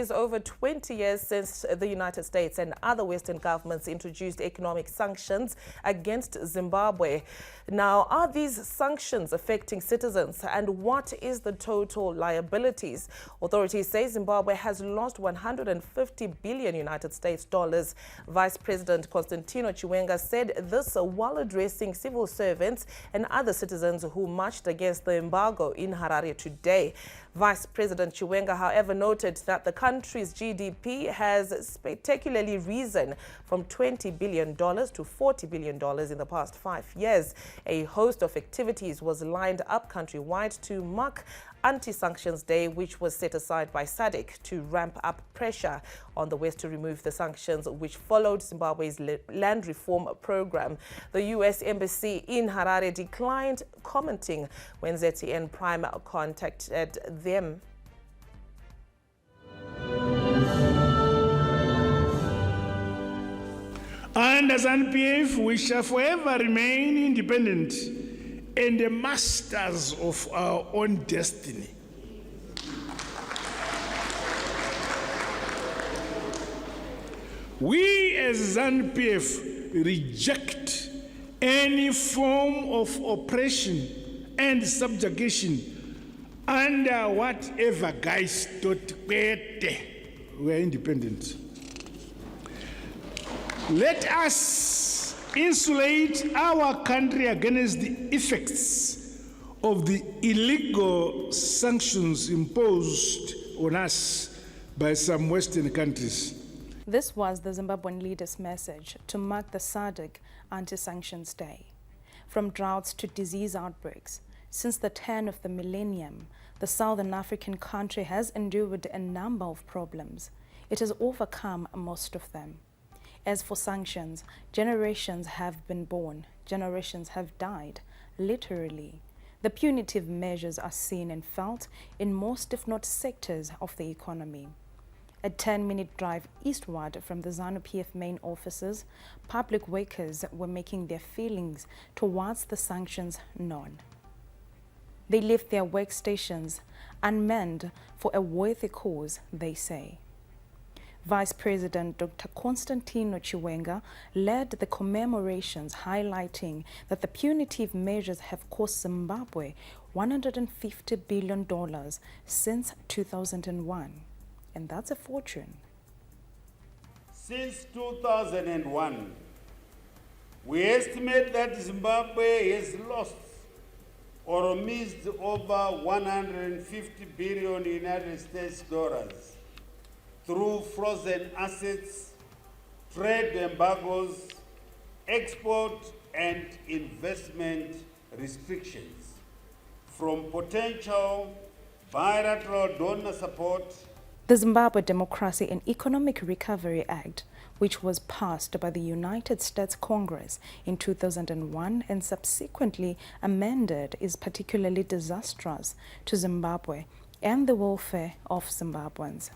It's over 20 years since the United States and other Western governments introduced economic sanctions against Zimbabwe. Now, are these sanctions affecting citizens, and what is the total liabilities? Authorities say Zimbabwe has lost 150 billion United States dollars. Vice President Constantino Chiwenga said this while addressing civil servants and other citizens who marched against the embargo in Harare today. Vice President Chiwenga, however, noted that the country's GDP has spectacularly risen from $20 billion to $40 billion in the past 5 years. A host of activities was lined up countrywide to mark Anti-sanctions Day, which was set aside by SADC to ramp up pressure on the West to remove the sanctions, which followed Zimbabwe's land reform program. The U.S. Embassy in Harare declined commenting when ZTN Prime contacted them. And as NPF, we shall forever remain independent and the masters of our own destiny. We as ZANU-PF reject any form of oppression and subjugation under whatever guise. We are independent. Let us insulate our country against the effects of the illegal sanctions imposed on us by some Western countries. This was the Zimbabwean leader's message to mark the SADC Anti-sanctions Day. From droughts to disease outbreaks, since the turn of the millennium, the Southern African country has endured a number of problems. It has overcome most of them. As for sanctions, generations have been born, generations have died, literally. The punitive measures are seen and felt in most, if not sectors, of the economy. A 10-minute drive eastward from the ZANU-PF main offices, public workers were making their feelings towards the sanctions known. They left their workstations unmanned for a worthy cause, they say. Vice President Dr. Constantino Chiwenga led the commemorations, highlighting that the punitive measures have cost Zimbabwe $150 billion since 2001. And that's a fortune. Since 2001, we estimate that Zimbabwe has lost or missed over 150 billion United States dollars through frozen assets, trade embargoes, export and investment restrictions, from potential bilateral donor support. The Zimbabwe Democracy and Economic Recovery Act, which was passed by the United States Congress in 2001 and subsequently amended, is particularly disastrous to Zimbabwe and the welfare of Zimbabweans.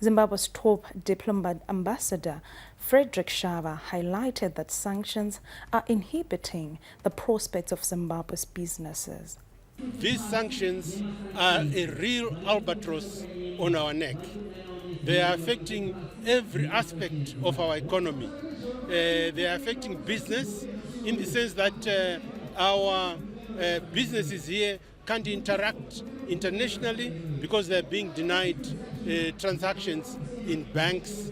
Zimbabwe's top diplomat ambassador, Frederick Shava, highlighted that sanctions are inhibiting the prospects of Zimbabwe's businesses. These sanctions are a real albatross on our neck. They are affecting every aspect of our economy. They are affecting business in the sense that our businesses here can't interact internationally because they're being denied transactions in banks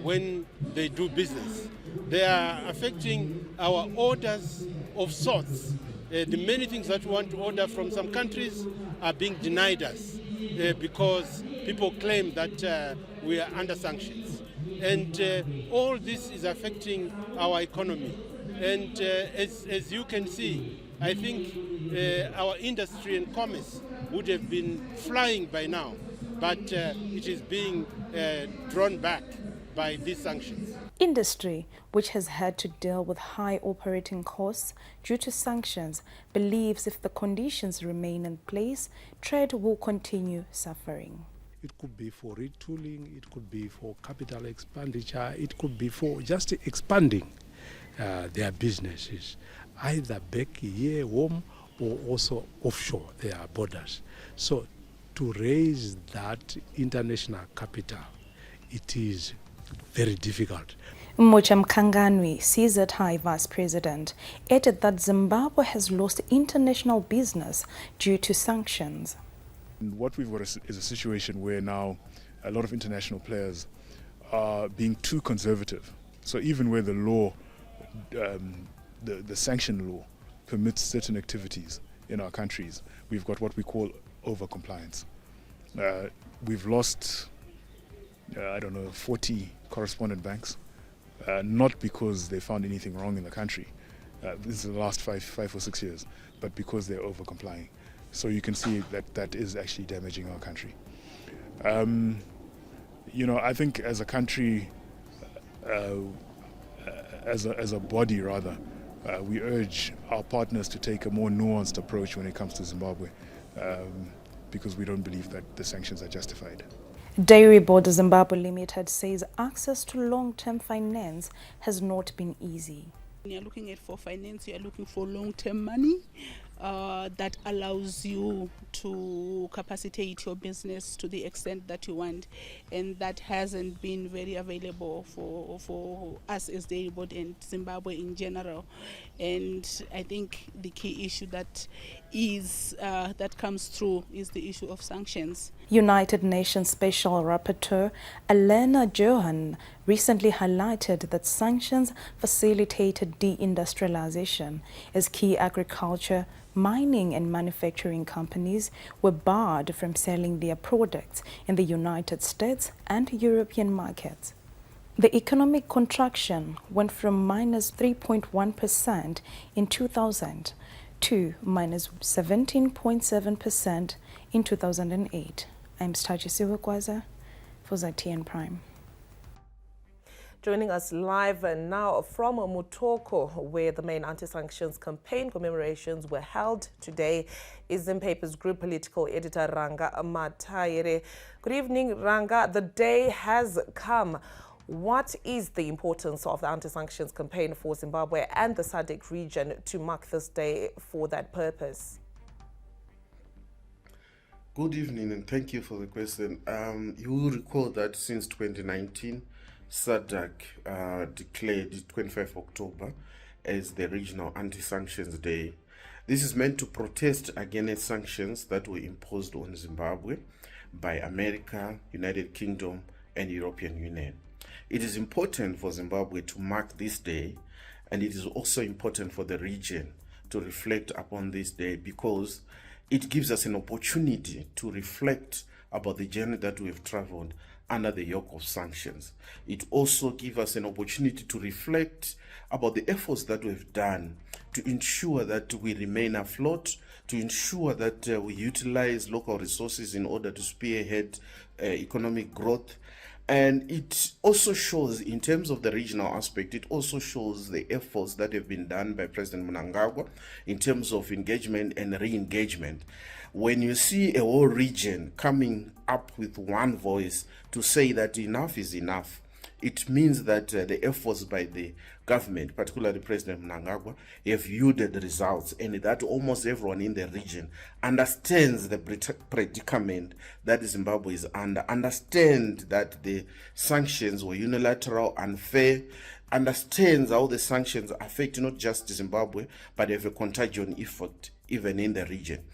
when they do business. They are affecting our orders of sorts. The many things that we want to order from some countries are being denied us because people claim that we are under sanctions. And all this is affecting our economy. And as you can see, I think our industry and commerce would have been flying by now, but it is being drawn back by these sanctions. Industry, which has had to deal with high operating costs due to sanctions, believes if the conditions remain in place, trade will continue suffering. It could be for retooling, it could be for capital expenditure, it could be for just expanding their businesses, either back here home or also offshore their borders. So to raise that international capital, it is very difficult. Mocha Mkanganwi, CZ High Vice President, added that Zimbabwe has lost international business due to sanctions. And what we've got is a situation where now a lot of international players are being too conservative. So even where the law, the sanction law, permits certain activities in our countries, we've got what we call over-compliance. We've lost, 40 correspondent banks, not because they found anything wrong in the country. This is the last five or 6 years, but because they're over-complying. So you can see that is actually damaging our country. I think as a country, as a body rather, we urge our partners to take a more nuanced approach when it comes to Zimbabwe, because we don't believe that the sanctions are justified. Dairy Board Zimbabwe Limited says access to long-term finance has not been easy. When you're looking at for finance, you're looking for long-term money that allows you to capacitate your business to the extent that you want, and that hasn't been very available for us as Dairy Board and Zimbabwe in general. And I think the key issue that comes through is the issue of sanctions. United Nations Special Rapporteur Elena Johan recently highlighted that sanctions facilitated deindustrialization as key agriculture, mining and manufacturing companies were barred from selling their products in the United States and European markets. The economic contraction went from minus 3.1% in 2000 to minus 17.7% in 2008. I'm Staji Siwakwaza for ZTN Prime. Joining us live now from Mutoko, where the main anti-sanctions campaign commemorations were held today, is Zimpaper's group political editor Ranga Matayere. Good evening, Ranga. The day has come. What is the importance of the anti-sanctions campaign for Zimbabwe and the SADC region to mark this day for that purpose? Good evening and thank you for the question. You will recall that since 2019, SADC declared 25 October as the regional anti-sanctions day. This is meant to protest against sanctions that were imposed on Zimbabwe by America, United Kingdom and European Union. It is important for Zimbabwe to mark this day, and it is also important for the region to reflect upon this day, because it gives us an opportunity to reflect about the journey that we have traveled under the yoke of sanctions. It also gives us an opportunity to reflect about the efforts that we've done to ensure that we remain afloat, to ensure that we utilize local resources in order to spearhead economic growth. And it also shows, in terms of the regional aspect, it also shows the efforts that have been done by President Mnangagwa in terms of engagement and re-engagement. When you see a whole region coming up with one voice to say that enough is enough, it means that the efforts by the government, particularly President Mnangagwa, have yielded results, and that almost everyone in the region understands the predicament that Zimbabwe is under, understand that the sanctions were unilateral, unfair, understands how the sanctions affect not just Zimbabwe, but have a contagion effect even in the region.